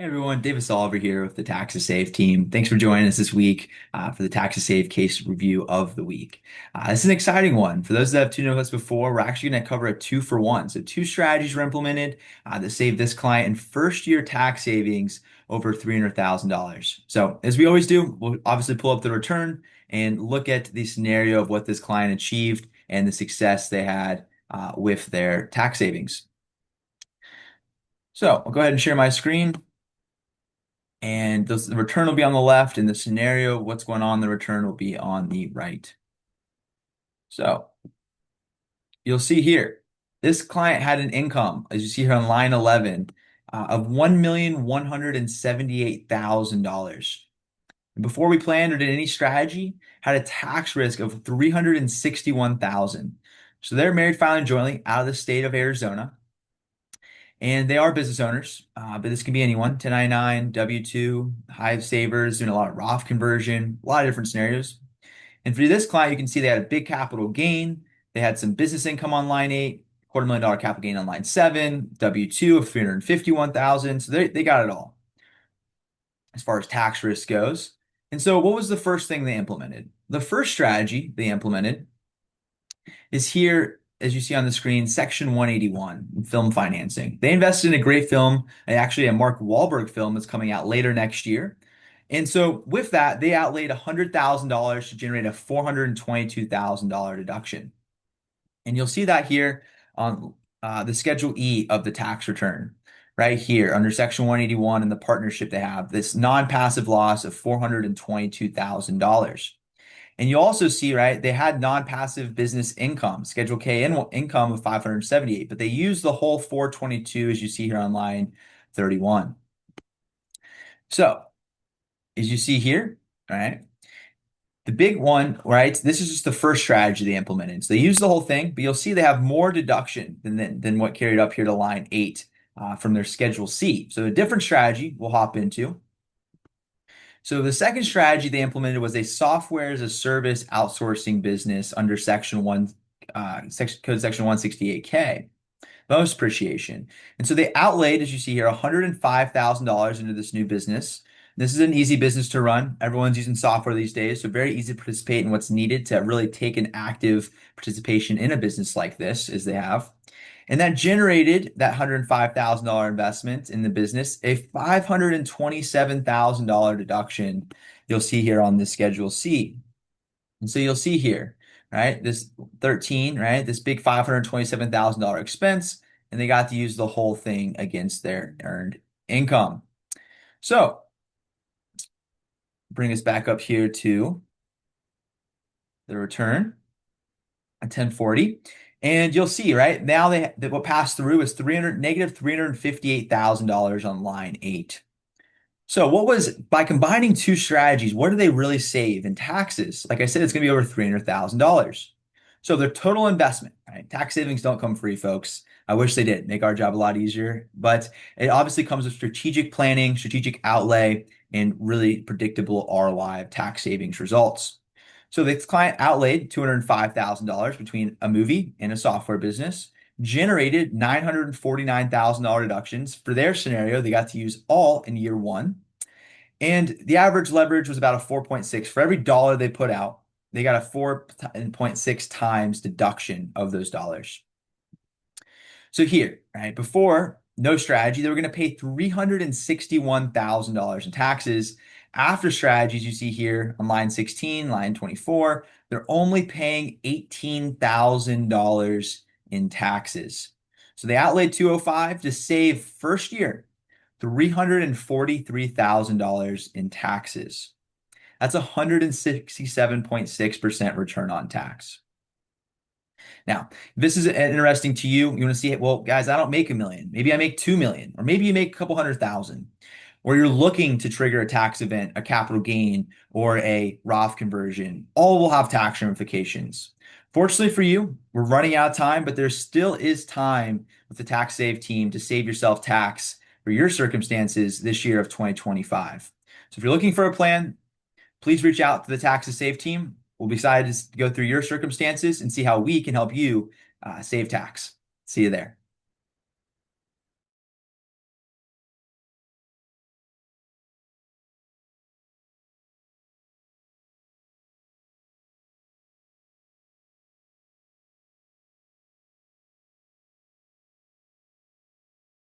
Hey everyone, David Oliver here with the Tax-to-Save team. Thanks for joining us this week for the Tax-to-Save case review of the week. This is an exciting one. For those that have tuned in with us before, we're actually going to cover a 2-for-1. So two strategies were implemented that saved this client in first-year tax savings over $300,000. So as we always do, we'll obviously pull up the return and look at the scenario of what this client achieved and the success they had with their tax savings. So I'll go ahead and share my screen. And the return will be on the left, and the scenario, what's going on, the return will be on the right. So you'll see here, this client had an income, as you see here on line 11, of $1,178,000. Before we planned or did any strategy, had a tax risk of $361,000. So they're married, filing jointly out of the state of Arizona. And they are business owners, but this can be anyone, 1099, W-2, Hive savers, doing a lot of Roth conversion, a lot of different scenarios. And for this client, you can see they had a big capital gain. They had some business income on line 8, $250,000 capital gain on line 7, W-2 of 351,000. So they got it all as far as tax risk goes. And so what was the first thing they implemented? The first strategy they implemented is here, as you see on the screen, Section 181, film financing. They invested in a great film, actually a Mark Wahlberg film that's coming out later next year. And so with that, they outlaid $100,000 to generate a $422,000 deduction. And you'll see that here on the Schedule E of the tax return, right here under Section 181 and the partnership they have, this non-passive loss of $422,000. And you also see, right, they had non-passive business income, Schedule K income of 578, but they used the whole 422 as you see here on line 31. So as you see here, right, the big one, right, this is just the first strategy they implemented. So they used the whole thing, but you'll see they have more deduction than what carried up here to line 8 from their Schedule C. So a different strategy we'll hop into. So the second strategy they implemented was a software as a service outsourcing business under Section 1, Code Section 168K, bonus appreciation. And so they outlaid, as you see here, $105,000 into this new business. This is an easy business to run. Everyone's using software these days, so very easy to participate in what's needed to really take an active participation in a business like this, as they have. And that generated that $105,000 investment in the business, a $527,000 deduction you'll see here on this Schedule C. And so you'll see here, right, this 13, right, this big $527,000 expense, and they got to use the whole thing against their earned income. So bring us back up here to the return at 1040. And you'll see, right, now what passed through is negative $358,000 on line 8. So by combining two strategies, what do they really save in taxes? Like I said, it's going to be over $300,000. So their total investment, right? Tax savings don't come free, folks. I wish they did make our job a lot easier, but it obviously comes with strategic planning, strategic outlay, and really predictable ROI of tax savings results. So this client outlaid $205,000 between a movie and a software business, generated $949,000 deductions. For their scenario, they got to use all in year 1. And the average leverage was about a 4.6. For every dollar they put out, they got a 4.6 times deduction of those dollars. So here, right, before, no strategy, they were going to pay $361,000 in taxes. After strategies, you see here on line 16, line 24, they're only paying $18,000 in taxes. So they outlaid 205 to save first year $343,000 in taxes. That's 167.6% return on tax. Now, if this is interesting to you, you want to see it, well, guys, I don't make $1 million. Maybe I make $2 million, or maybe you make a couple $100,000, or you're looking to trigger a tax event, a capital gain, or a Roth conversion. All will have tax ramifications. Fortunately for you, we're running out of time, but there still is time with the Tax Save team to save yourself tax for your circumstances this year of 2025. So if you're looking for a plan, please reach out to the Tax Save team. We'll be excited to go through your circumstances and see how we can help you save tax. See you there.